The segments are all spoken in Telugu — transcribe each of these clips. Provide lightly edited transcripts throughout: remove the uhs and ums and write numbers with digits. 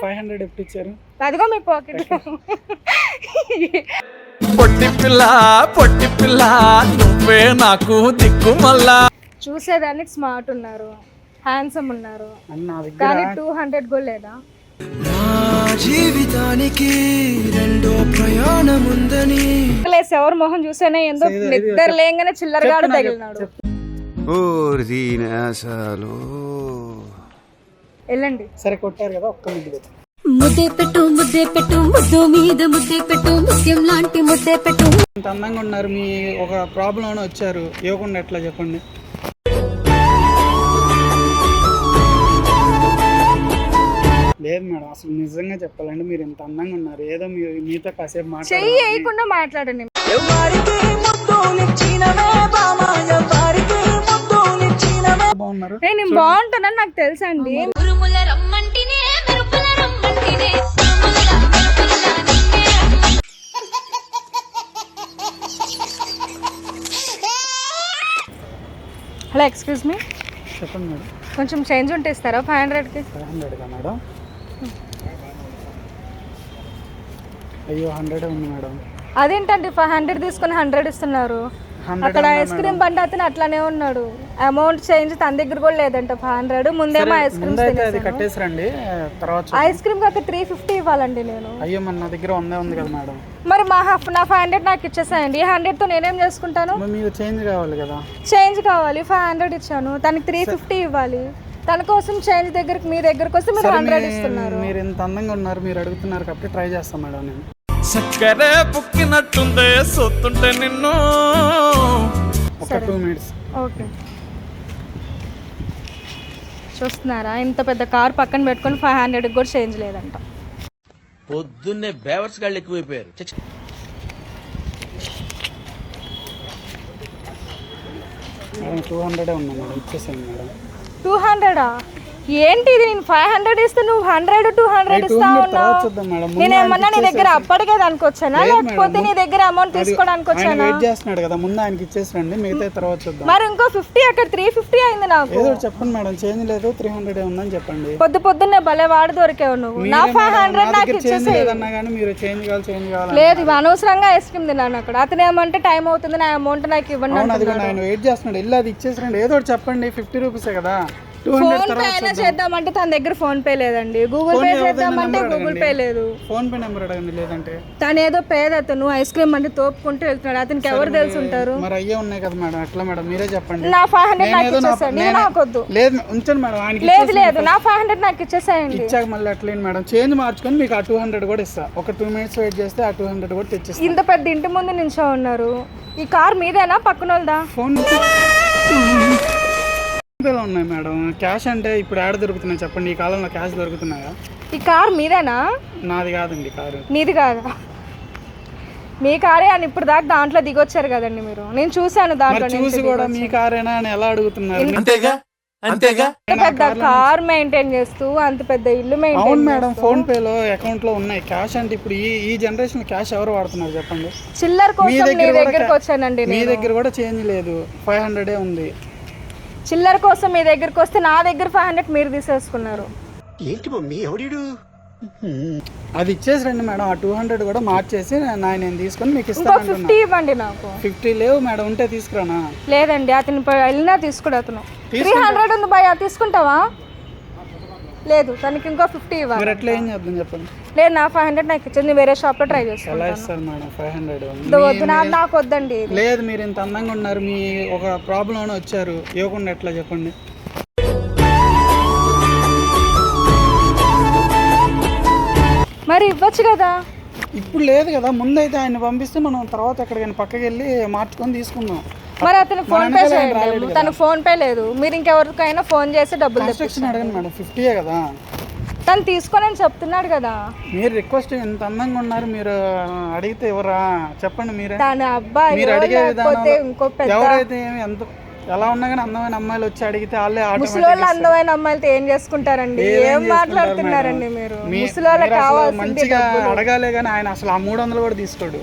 500 ఎప్పుడు ఇచ్చారు? అదిగో మీ పాకెట్. పొట్టి పిల్ల నువ్వే నాకు దిక్కు మళ్ళా. చూసేదానికి స్మార్ట్ ఉన్నారు, హ్యాండ్సమ్ ఉన్నారు, నా దగ్గర కానీ 200 కూడా లేదా? నా జీవితానికి రెండో ప్రయాణం ఉందని ఎవరు మొహం చూసేనే ఏందో నిద్ర లేగానే చిల్లరగాడు తగిలినాడు. వెళ్ళండి. సరే కొట్టారు కదా, ఒక్క ముద్దు పెట్టు. ముద్దే పెట్టు ముద్దు మీద ముద్దే పెట్టు ముత్యం లాంటి ముద్దే పెట్టు. ఇంత అందంగా ఉన్నారు, మీ ఒక ప్రాబ్లం వచ్చారు, ఇవ్వకుండా ఎట్లా చెప్పండి? లేదు మేడం, అసలు నిజంగా చెప్పాలంటే మీరు ఇంత అందంగా ఉన్నారు, ఏదో మీరు మీతో కాసేపు చెయ్యి వేయకుండా మాట్లాడండి. బాగున్నారు. నేను బాగుంటానని నాకు తెలుసండి. హలో, ఎక్స్క్యూజ్ మీ, చెప్పండి మేడం. కొంచెం చేంజ్ ఉంటే ఇస్తారా? 500కి. 500గా మేడం? అయ్యో 100 ఉంది మేడం. అదేంటండి 500 తీసుకుని 100 ఇస్తున్నారు? అక్కడ ఐస్ క్రీమ్ బండి అతను అట్లానే ఉన్నాడు. అమౌంట్ చేంజ్ తన దగ్గర కూడా లేదంట. 500 ముందేమో ఐస్ క్రీమ్ కట్టేసరండి, తర్వాత ఐస్ క్రీమ్ కాక 350 ఇవ్వాలండి నేను. అయ్యో మన దగ్గర 100 ఉంది కదా మేడం. మరి నా 500 నాకు ఇచ్చేసాయండి. 100తో నేనేం చేసుకుంటాను? మీకు చేంజ్ కావాలి కదా. చేంజ్ కావాలి, 500 ఇచ్చాను, తనకి 350 ఇవ్వాలి. తన కోసం చేంజ్ దగ్గరికి మీ దగ్గరకు వస్తే మీరు 100 ఇస్తున్నారు. మీరు ఇంత అందంగా ఉన్నారు, మీరు అడుగుతున్నారు కాబట్టి ట్రై చేస్తాం మేడం. నేను చక్కరే పుక్కినట్టుందే సొత్తుంటే నిన్ను. ఒక 2 మినిట్స్. ఓకే, చూస్తున్నారా? ఇంత పెద్ద కార్ పక్కన పెట్టుకొని 500 కూడా చేంజ్ లేదంట. పొద్దున్నే బేవర్స్ గాళ్ళు ఎక్కువైపోయారు. 200 ఉన్నా మేడం, ఇచ్చేసాను మేడం. 200? ఏంటి ఇది? నేను 500 ఇస్తే నువ్వు 100 200 ఇస్తా ఉన్నావు. నేనేమన్నా నీ దగ్గర అప్పటికేది అనుకోవచ్చానా, లేకపోతే నీ దగ్గర అమౌంట్ తీసుకోవడానికి వచ్చానా? వెయిట్ చేస్తున్నాడు కదా, ముందు ఆయనకి ఇచ్చేసరండి, మిగతా తర్వాత చూద్దాం. మరి ఇంకో 50 అక్కడ 350 అయింది నాకు. ఏదో చెప్పండి మేడం, చేంజ్ లేదు, 300 ఉందని చెప్పండి. పొద్దున్నే భలే వాడు దొరికావు నువ్వు. నా 500 నాకు ఇచ్చేసి. లేదన్నా కానీ మీరు చేంజ్ కావాలి. లేదు, ఇవి అనవసరంగా ఐస్ క్రీమ్ తిన్నాను అక్కడ. అతను ఏమంటే టైం అవుతుంది, నా అమౌంట్ నాకు ఇవ్వండి. ఆయన వెయిట్ చేస్తున్నాడు, వెళ్ళి అది ఇచ్చేసరండి. ఏదో చెప్పండి, 50 రూపీసే కదా. ఫోన్ పే అయినా చేద్దామంటే తన దగ్గర ఫోన్ పే లేదండి. గూగుల్ పే చేద్దామంటే గూగుల్ పే లేదు. ఫోన్ పే నెంబర్ అడగండి, లేదంటే. తను ఏదో పేద అతను ఐస్ క్రీమ్ అంటే తోపుకుంటూ వెళ్తున్నాడు. అతనికి ఎవరు తెలిసి ఉంటారు? మరి అయ్యే ఉన్నాయి కదా మేడం, ఎట్లా మేడం మీరే చెప్పండి. నా 500 నాకు ఇచ్చేసేయండి. నాకు వద్దు. లేదు ఉంచండి మేడం, ఆయనకి లేదు నా 500 నాకు ఇచ్చేసేయండి. ఇచ్చాక మళ్ళీ అట్లేదు మేడం, చేంజ్ మార్చుకొని మీకు ఆ 200 కూడా ఇస్తా. ఒక 2 మినిట్స్ వెయిట్ చేస్తే ఆ 200 కూడా తెచ్చిస్తా. ఇంత పెద్ద ఇంటి ముందు నించో ఉన్నారు. ఈ కార్ మీదేనా పక్కన వాళ్ళదా? ఫోన్ పేలో ఉన్నాయి మేడం. క్యాష్ అంటే ఇప్పుడు ఏడ దొరుకుతున్నాయి చెప్పండి? ఈ కాలంలో క్యాష్ దొరుకుతున్నాయా? ఈ కార్ మీదేనా? నాది కాదండి కారు. నీది కాదా? మీ కారే అని ఇప్పుడు దాకా దాంట్లో దిగొచ్చారు కదండి మీరు. నేను చూసాను దాంట్లో. చూసి కూడా మీ కారేనా అని ఎలా అడుగుతున్నారు? అంతేగా పెద్ద కార్ మెయింటైన్ చేస్తూ అంత పెద్ద ఇల్లు మెయింటైన్. అవును మేడం, ఫోన్ పే లో అకౌంట్ లో ఉన్నాయి క్యాష్. అంటే ఇప్పుడు ఈ జనరేషన్ క్యాష్ ఎవరు వాడుతున్నారు చెప్పండి? చిల్లర కోసం మీ దగ్గరకు వచ్చానండి. మీ దగ్గర కూడా చేంజ్ లేదు, 500 ఉంది. చిల్లర కోసం మీ దగ్గరకు వస్తే నా దగ్గర 500 మీరు తీసేసుకున్నారు. ఏంటి మమ్మీ ఎవడు? అది ఇచ్చేసి రండి మేడం, ఆ 200 కూడా మార్చేసి నేను తీసుకొని మీకు ఇంకో 50 ఇవ్వండి. నాకు 50 లేవు మేడం, ఉంటే తీసుకురానా? లేదండి, అతను వెళ్ళినా తీసుకుడు. అతను 300 ఉంది భయ, తీసుకుంటావా? లేదు, తనకి ఇంకో 50 ఇవ్వాలి. మీరు ఎట్లా ఏం చేద్దాం చెప్పండి? లేదు, నా 500 నాకు ఇచ్చింది, వేరే షాప్ లో ట్రై చేస్తాను. ఎలా ఇస్తారు మేడం 500? వద్దు, నాకు వద్దండి. లేదు, మీరు ఇంత అందంగా ఉన్నారు, మీ ఒక ప్రాబ్లం వచ్చారు, ఇవ్వకుండా ఎట్లా చెప్పండి? మరి ఇవ్వచ్చు కదా. ఇప్పుడు లేదు కదా, ముందైతే ఆయన పంపిస్తే మనం తర్వాత ఎక్కడికైనా పక్కకి వెళ్ళి మార్చుకొని తీసుకుందాం. మరి అతను ఫోన్ పే చేయండి. తనకు ఫోన్ పే లేదు. మీరు ఇంకెవరికైనా ఫోన్ చేసి డబ్బులు అడగండి మేడం, 50 కదా. తను తీసుకోనని చెప్తున్నాడు కదా. మీరు రిక్వెస్ట్ ఇంత అందంగా ఉన్నారు, మీరు అడిగితే ఎవరా చెప్పండి? మీరే తన అబ్బాయి మీరు అడిగే విధానం. ఇంకో పెద్ద ఎవరైతే ఎంత ఎలా ఉన్నా కానీ అందమైన అమ్మాయిలు వచ్చి అడిగితే వాళ్ళే ముసలోళ్ళు అందమైన అమ్మాయిలతో ఏం చేసుకుంటారండి? ఏం మాట్లాడుతున్నారండి మీరు? ముసలోళ్ళకి కావాల్సింది మంచిగా అడగాలే కానీ ఆయన అసలు ఆ 300 కూడా తీసుకోడు.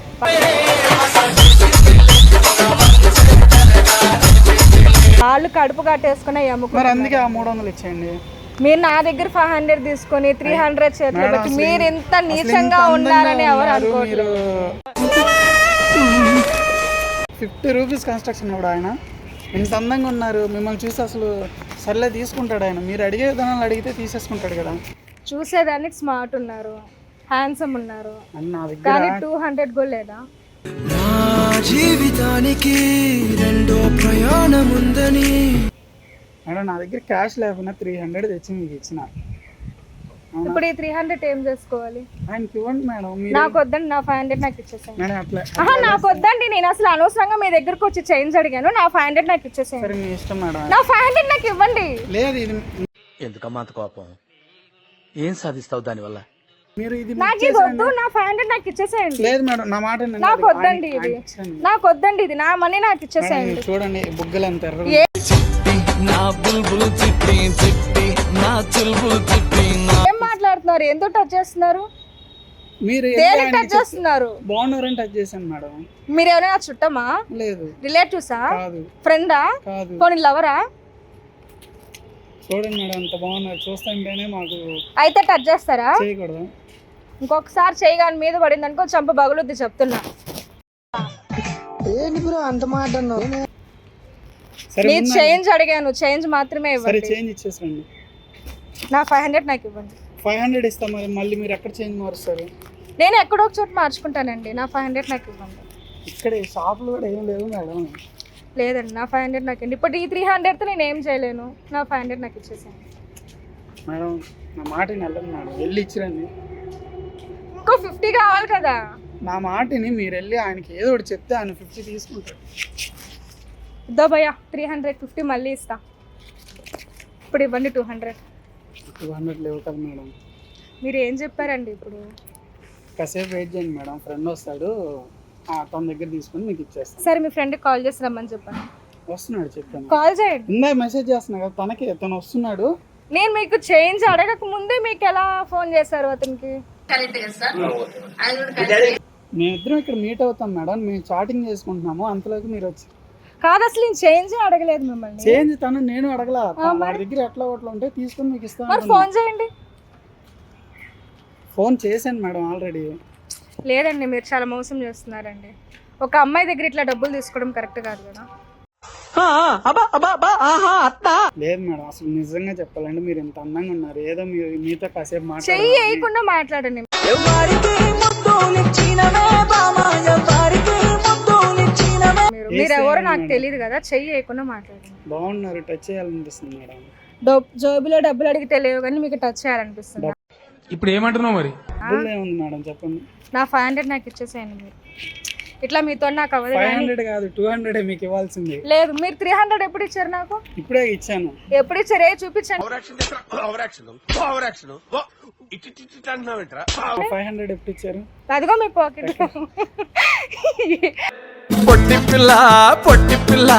వాళ్ళు కడుపు కట్టేసుకున్న ఎముక. మరి అందుకే ఆ 300 ఇచ్చేయండి. మీరు నా దగ్గర 500 తీసుకొని 300 చేతిలో మేడం, పెట్టి అసలు మీరు ఇంత అసలు నీచంగా ఇంత ఉండాలని ఎవరు ఉన్నారు అనుకోవట్లేదు. మీరు 50 రూపీస్ కన్స్ట్రక్షన్ కూడా ఆయన ఇంత అందంగా ఉన్నారు, మిమ్మల్ని చూసి అసలు సర్లే తీసుకుంటాడు ఆయన. మీరు అడిగే విధానాలు అడిగితే తీసేసుకుంటాడు కదా. చూసేదానికి స్మార్ట్ ఉన్నారు, హ్యాండ్సమ్ ఉన్నారు, అని నా దగ్గర కానీ 200 కూడా లేదా? జీవితానికి రెండో ప్రయాణం ఉందని. మేడం నా దగ్గర క్యాష్ లేకపోయినా 300 తెచ్చి మీకు ఇచ్చిన. ఇప్పుడు ఈ 300 ఏం చేసుకోవాలి? ఆయనకి ఇవ్వండి మేడం. మీరు నాకు వద్దండి, నా 500 నాకు ఇచ్చేసాను. మేడం అట్లా నాకు వద్దండి, నేను అసలు అనవసరంగా మీ దగ్గరకు వచ్చి చేంజ్ అడిగాను. నా 500 నాకు ఇచ్చేసాను. సరే మీ ఇష్టం మేడం. నా 500 నాకు ఇవ్వండి. లేదు ఇది ఎందుకమ్మా అంత కోపం? ఏం సాధిస్తావు దానివల్ల? మీరు ఇది నాకు ఇది వద్దు, నా 500 నాకు ఇచ్చేసేయండి. లేదు మేడం నా మాట వినండి. నాకు వద్దండి ఇది, ఆయనకి ఇచ్చేయండి. నాకు వద్దండి ఇది, నా మనీ నాకు మేడం, ఇచ్చేసేయండి. ఇది చూడండి బుగ్గలు ఎంత ఎర్రగా ఏ- నా బుల్బుల్ చిట్టి చిట్టి నా చుల్బుల్ చిట్టి నా ఏం మాట్లాడుతున్నారు? ఎందుకు టచ్ చేస్తున్నారు? మీరు దేనికి టచ్ చేస్తున్నారు? బాగున్నారని టచ్ చేశాను మేడం. మీరు ఎవరైనా చుట్టమా, లేదు రిలేటివ్సా, కాదు ఫ్రెండా, కాదు పోనీ లవరా? చూడండి మేడం ఎంత బాగున్నారు, చూస్తుంటేనే మాకు అయితే టచ్ చేస్తారా? చేయకూడదు. ఇంకొకసారి చేయగాని మీద పడింది అనుకో చంప బగులుద్ది చెప్తున్నా. సరే మీరు చేంజ్ అడిగాను, చేంజ్ మాత్రమే సరే ఇవ్వండి. చేంజ్ ఇచ్చేసండి. నా 500 నాకు ఇవ్వండి. 500 ఇస్తాం మరి, మళ్ళీ మీరు ఎక్కడ చేంజ్ మారుస్తారు? నేను ఎక్కడో ఒక చోట మార్చుకుంటానండి. నా 500 నాకు ఇవ్వండి. ఇక్కడ షాపులు కూడా ఏం లేవు మేడం. లేదండి, నా 500 నాకు ఇవ్వండి. ఇప్పుడు ఈ 300తో నేను ఏం చేయలేను. నా 500 నాకు ఇచ్చేసాను. మేడం నా మాట వెళ్ళదు మేడం, వెళ్ళి ఇచ్చిరండి. ఇంకో 50 కావాలి కదా. నా మాటని మీరు వెళ్ళి ఆయనకి ఏదో ఒకటి చెప్తే ఆయన 50 తీసుకుంటారు. ఇద్దో భయ్యా 350 మళ్ళీ ఇస్తా. ఇప్పుడు ఇవ్వండి 200. 200 లేవు కదా మేడం. మీరు ఏం చెప్పారండి ఇప్పుడు? కాసేపు వెయిట్ చేయండి మేడం, ఫ్రెండ్ వస్తాడు తన దగ్గర తీసుకొని మీకు ఇచ్చేస్తాను. సరే మీ ఫ్రెండ్కి కాల్ చేసి రమ్మని చెప్పండి. వస్తున్నాడు చెప్పాను, కాల్ చేయండి. ఇందాక మెసేజ్ చేస్తున్నా కదా తనకి, తను వస్తున్నాడు. నేను మీకు చేంజ్ అడగక ముందే మీకు ఎలా ఫోన్ చేశారు అతనికి? మేమిద్దరం ఇక్కడ మీట్ అవుతాం మేడం, మేము చాటింగ్ చేసుకుంటున్నాము, అంతలోకి మీరు వచ్చి. కాదు, అసలు నేను చేంజ్ అడగలేదు మిమ్మల్ని. చేంజ్ తను నేను అడగలా, వాడి దగ్గర ఎట్లా ఒకటి ఉంటే తీసుకొని మీకు ఇస్తాను. మరి ఫోన్ చేయండి. ఫోన్ చేశాను మేడం ఆల్రెడీ. లేదండి, మీరు చాలా మోసం చేస్తున్నారండి. ఒక అమ్మాయి దగ్గర ఇట్లా డబ్బులు తీసుకోవడం కరెక్ట్ కాదు కదా. లేదు మేడం, అసలు నిజంగా చెప్పాలంటే మీరు ఎంత అందంగా ఉన్నారు, ఏదో మీతో కాసేపు చెయ్యి వేయకుండా మాట్లాడండి. మీరు ఎవరో నాకు తెలియదు కదా, చెయ్యి వేయకుండా మాట్లాడండి. బాగున్నారు, టచ్ చేయాలనిపిస్తుంది మేడం. జోబులో డబ్బులు అడిగితే లేవు కానీ మీకు టచ్ చేయాలనిపిస్తుంది. ఇప్పుడు ఏమంటున్నావు మరి? డబ్బులు ఏముంది మేడం చెప్పండి. నా 500 నాకు ఇచ్చేసేయండి. మీరు ఇట్లా మీతో నాకు అవ్వదు. 500 కాదు 200 మీకు ఇవ్వాల్సింది. లేదు, మీరు 300 ఎప్పుడు ఇచ్చారు నాకు? ఇప్పుడే ఇచ్చాను. ఎప్పుడు ఇచ్చారు? చూపించండి. 500 ఎప్పుడు ఇచ్చారు? అదిగో మీ పాకెట్. పొట్టి పిల్ల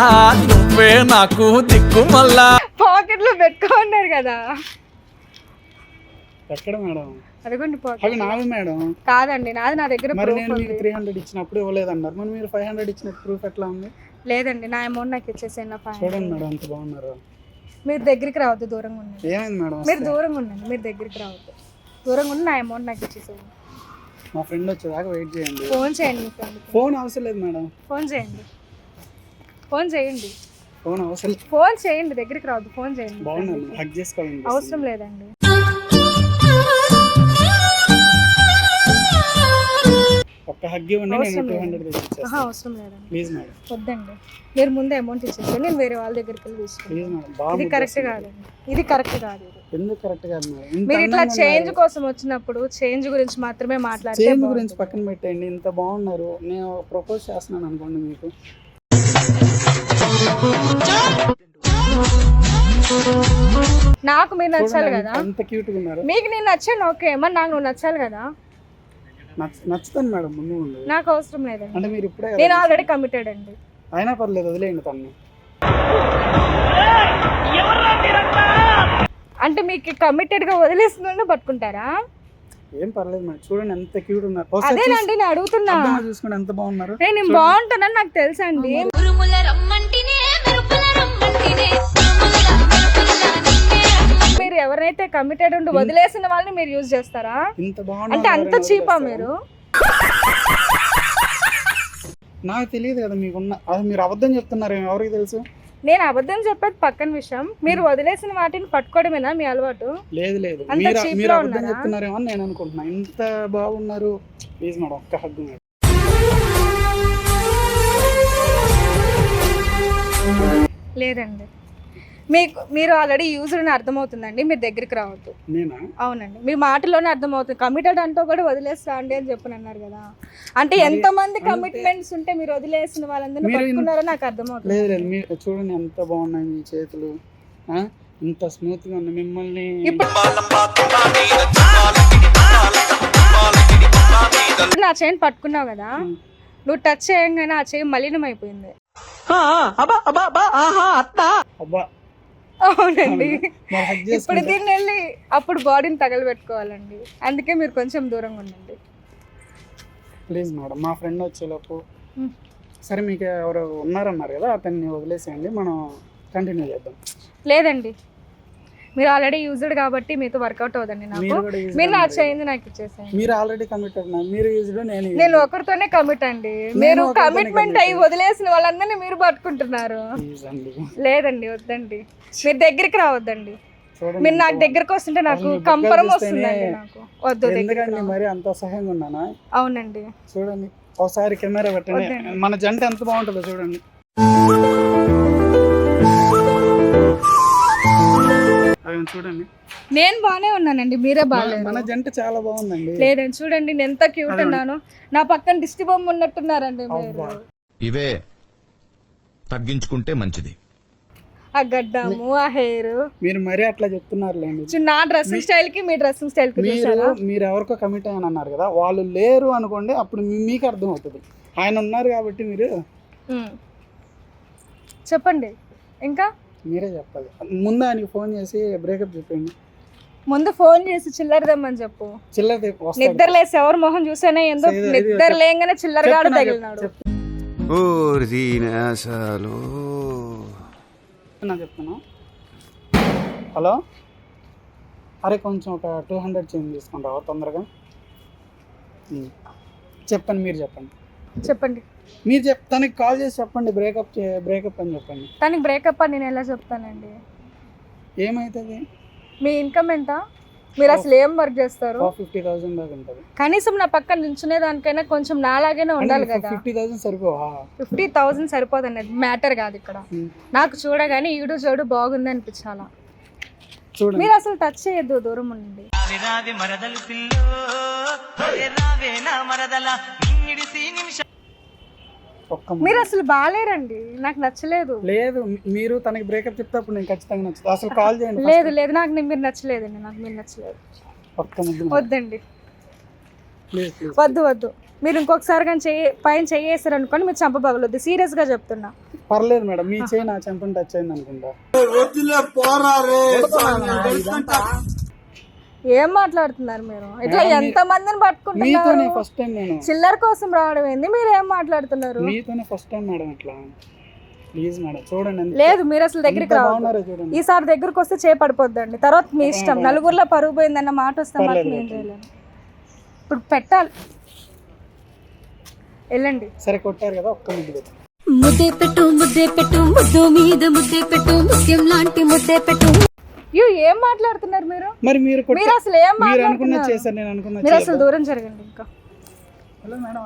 నువ్వే నాకు దిక్కు మళ్ళా. పాకెట్ లో పెట్టుకున్నారు కదా. ఎక్కడ మేడం? అదిగోండి అవి పాకెట్. నావి మేడం. కాదండి, నాది నా దగ్గర మరి proof నేను మీకు ఉంది. 300 ఇచ్చినప్పుడు ఇవ్వలేదన్నారు, మరి మీరు 500 ఇచ్చిన ప్రూఫ్ ఎట్లా ఉంది? లేదండి, నా అమౌంట్ నాకు ఇచ్చేసేయండి. నా 500. చూడండి మేడం ఎంత బాగున్నారు. మీరు దగ్గరికి రావద్దు, దూరంగా ఉండండి. ఏమైంది మేడం? మీరు దూరంగా ఉండండి, మీరు దగ్గరికి రావద్దు, దూరంగా ఉండి నా అమౌంట్ నాకు ఇచ్చేసేయండి. మా ఫ్రెండ్ వచ్చేదాకా వెయిట్ చేయండి. ఫోన్ చేయండి మీ ఫ్రెండ్కి. ఫోన్ అవసరం లేదు మేడం. ఫోన్ చేయండి, ఫోన్ చేయండి, ఫోన్ అవసరం లేదు. ఫోన్ చేయండి. దగ్గరికి రావద్దు, ఫోన్ చేయండి. బాగున్నాను, హగ్ చేసుకోవాలండి. అవసరం లేదండి. ఒక్క హగ్ ఇవ్వండి, నేను 200 తెచ్చిచ్చేస్తాను. అవసరం లేదండి, ప్లీజ్ మేడం. వద్దండి. మీరు ముందే అమౌంట్ ఇచ్చేస్తే నేను వేరే వాళ్ళ దగ్గరికి వెళ్ళి తీసుకుంటాను. ప్లీజ్ మేడం, బాగా ఇది కరెక్ట్ కాదండి, ఇది కరెక్ట్ కాదు. ఇది ఎందుకు కరెక్ట్ కాదు మేడం? ఇంత మీరు ఇట్లా అందంగా చేంజ్ ఉన్నారు. కోసం వచ్చినప్పుడు చేంజ్ గురించి మాత్రమే మాట్లాడితే చేంజ్ బాగుంటుంది. గురించి పక్కన పెట్టండి, ఇంత బాగున్నారు, నేను ప్రపోజ్ చేస్తున్నాను అనుకోండి మీకు. నాకు మీరు నచ్చాలి చూడండి, కదా. ఎంత క్యూట్ గా ఉన్నారు. మీకు నేను నచ్చాను, ఓకే, మరి నాకు నువ్వు నచ్చాలి కదా. నచ్చుతాను మేడం, ముందు ముందు. నాకు అవసరం లేదండి, అంటే మీరు ఇప్పుడే నేను ఆల్రెడీ కమిటెడ్ అండి. అయినా పర్లేదు, వదిలేయండి తన్ని. అంటే మీకు కమిటెడ్ గా వదిలేస్తుందని పట్టుకుంటారా? ఏం పర్లేదు మేడం, చూడండి ఎంత క్యూట్ ఉన్నారు. ఒకసారి అదేనండి నేను అడుగుతున్నా. అర్థంగా చూసుకోండి ఎంత బాగున్నారు. నేను బాగుంటానని నాకు తెలుసా అండి. మీరు మీరు ఎవరైతే కమిటెడ్ ఉండి వదిలేసిన వాళ్ళని మీరు యూజ్ చేస్తారా? ఇంత బాగుంది అంటే అంత చీపా మీరు? నాకు తెలియదు కదా మీకున్న అది, మీరు అబద్ధం చెప్తున్నారు, ఎవరికి తెలుసు? నేను అబద్ధం చెప్పేది పక్కన విషయం, మీరు వదిలేసిన వాటిని పట్టుకోవడమేనా మీ అలవాటు? లేదు లేదు, అంత మీరు cheap మీరు లో అబద్ధం ఉన్నారా? చెప్తున్నారేమో అని నేను అనుకుంటున్నా. ఇంత బాగున్నారు. ప్లీజ్ మేడం, ఒక్క హగ్గు మేడం. లేదండి, మీరు ఆల్రెడీ యూజ్డ్ అని అర్థమవుతుందండి, మీరు దగ్గరికి రావద్దు. నేనా? అవునండి, మీ మాటలోనే అర్థమవుతుంది. కమిటెడ్ అంటూ కూడా వదిలేస్తా అండి అని చెప్పని అన్నారు కదా. అంటే ఎంతమంది కమిట్మెంట్స్ ఉంటే మీరు వదిలేసిన వాళ్ళందరినీ పట్టుకున్నారో నాకు అర్థమవుతుంది. లేదు లేదు, మీరు చూడండి ఎంత బాగున్నాయి మీ చేతులు, ఇంత స్మూత్ గా ఉన్నాయి. మిమ్మల్ని నా చైన్ పట్టుకున్నావు కదా, నువ్వు టచ్ చేయగానే ఆ చేయి మలినం అయిపోయింది. అబ్బా, అవునండి, మరి హగ్ ఇప్పుడు చేసుకుంటే దీన్ని వెళ్ళి అప్పుడు బాడీని తగలబెట్టుకోవాలండి. అందుకే మీరు కొంచెం దూరంగా ఉండండి. ప్లీజ్ మేడం, మా ఫ్రెండ్ వచ్చేలోపు. సరే, మీకు ఎవరు ఉన్నారన్నారు కదా, అతన్ని వదిలేసేయండి, మనం కంటిన్యూ చేద్దాం. లేదండి, మీరు ఆల్రెడీ యూజ్డ్ కాబట్టి మీతో వర్కౌట్ అవుదండి నాకు. మీరు కూడా used మీరు నా అన్నారు. చేయింది నాకు ఇచ్చేసేయండి. మీరు ఆల్రెడీ కమిట్ అవుతున్నారు, మీరు యూజ్డ్, నేను used. నేను ఒకరితోనే కమిట్ అండి. మీరు కమిట్మెంట్ అయ్యి వదిలేసిన వాళ్ళందరినీ మీరు పట్టుకుంటున్నారు. Please అండి, లేదండి, వద్దండి, మీరు దగ్గరికి రావద్దండి. చూడండి మీరు నాకు దగ్గరకు వస్తుంటే నాకు అసలు మీ కంపరం బుగ్గలు వస్తుందండి. నాకు వద్దు, దగ్గరికి ఎందుకండి రావద్దు. మరి అంత అసహ్యంగా ఉన్నానా? అవునండి, చూడండి ఒకసారి కెమెరా పెట్టండి, వద్దండి. మన జంట ఎంత బాగుంటుందో చూడండి. అవి చూడండి, నేను బాగానే ఉన్నానండి, మీరే బాగాలేదు. మన జంట చాలా బాగుందండి. లేదండి, చూడండి నేను ఎంత క్యూట్ ఉన్నాను. నా పక్కన దిష్టి బొమ్మ ఉన్నట్టున్నారండి మీరు. అబ్బా. ఇవే తగ్గించుకుంటే మంచిది. ఆ గడ్డము, ఆ హెయిర్, మీరు మరీ అట్లా చెప్తున్నారులేండి. నా డ్రెస్సింగ్ స్టైల్ కి మీ డ్రెస్సింగ్ స్టైల్ కి మీరు ఎవరికో కమిట్ అయ్యాను అన్నారు కదా, వాళ్ళు లేరు అనుకోండి, అప్పుడు మీకు అర్థం అవుతుంది. ఆయన ఉన్నారు కాబట్టి మీరు చెప్పండి. ఇంకా మీరే చెప్పాలి. ముందు ఆయనకి ఫోన్ చేసి బ్రేకప్ చెప్పండి. ముందు ఫోన్ చేసి చిల్లరదమ్మని చెప్పు. చిల్లర నిద్ర లేసి ఎవరు మొహం చూసానే ఏందో, నిద్ర లేగానే చిల్లరగాడు తగిలినాడు. చెప్తున్నా. హలో, అరే కొంచెం ఒక 200 చేంజ్ తీసుకుంటావా తొందరగా? చెప్పండి, మీరు చెప్పండి. చెప్పండి, మీరు తనకి కాల్ చేసి చెప్పండి, బ్రేకప్ అని చెప్పండి. తనకి బ్రేకప్ అని నేను ఎలా చెప్తానండి? ఏమవుతుంది? మీ ఇన్కమ్ ఎంత? మీరు అసలు ఏం వర్క్ చేస్తారు? 50,000 దాకా ఉంటుంది. కనీసం నా పక్కన నిల్చునే దానికైనా కొంచెం నాలాగైనా ఉండాలి కదా. 50,000 సరిపోవా? 50,000 సరిపోదండి, మ్యాటర్ కాదు ఇక్కడ. నాకు చూడగానే ఈడు చూడు బాగుంది అనిపించాలా. చూడండి, మీరు అసలు టచ్ చేయొద్దు, దూరం ఉండండి. మీరు అసలు బాగాలేరండి, నాకు నచ్చలేదు. లేదు, మీరు తనకి బ్రేకప్ చెప్తే అప్పుడు నేను ఖచ్చితంగా నచ్చుతుంది. అసలు కాల్ చేయండి. లేదు లేదు, నాకు మీరు నచ్చలేదండి, నాకు మీరు నచ్చలేదు. ఒక్క ముద్దు వద్దండి, ప్లీజ్ ప్లీజ్. వద్దు వద్దు. మీరు ఇంకొకసారి కానీ పైన చేయేసారు అనుకోండి, మీరు చంప పగలొద్దు, సీరియస్ గా చెప్తున్నా. పర్లేదు మేడం, మీ చేయి నా చెంపని టచ్ అయింది అనుకుంటా. ఏం మాట్లాడుతున్నారు మీరు? ఇట్లా ఎంత మందిని పట్టుకుంటున్నారు? మీతోనే ఫస్ట్ టైం నేను. చిల్లర కోసం రావడం ఏంది? మీరు ఏం మాట్లాడుతున్నారు? మీతోనే ఫస్ట్ టైం మేడం ఇట్లా. ప్లీజ్ మేడం చూడండి. లేదు, మీరు అసలు దగ్గరికి రావాలి. చూడండి, ఈసారి దగ్గరికి వస్తే చేపడిపోద్దండి, తర్వాత మీ ఇష్టం. నలుగురిలో పరుగు పోయిందన్న మాట వస్తే మాత్రం ఏం చేయలేను. ఇప్పుడు పెట్టాలి, వెళ్ళండి. సరే కొట్టారు కదా, ఒక్క ముద్దు పెట్టు. ముద్దే పెట్టు ముద్దే పెట్టు ముద్దు మీద ముద్దే పెట్టు ముత్యం లాంటి ముద్దే పెట్టు. ఏం మాట్లాడుతున్నారు మీరు? మరి మీరు మీరు అసలు ఏం మీరు అనుకున్నది మాట్లాడుతున్నారు? చేశారు, నేను అనుకున్నది మీరు అసలు దూరం జరగండి. ఇంకా హలో మేడం,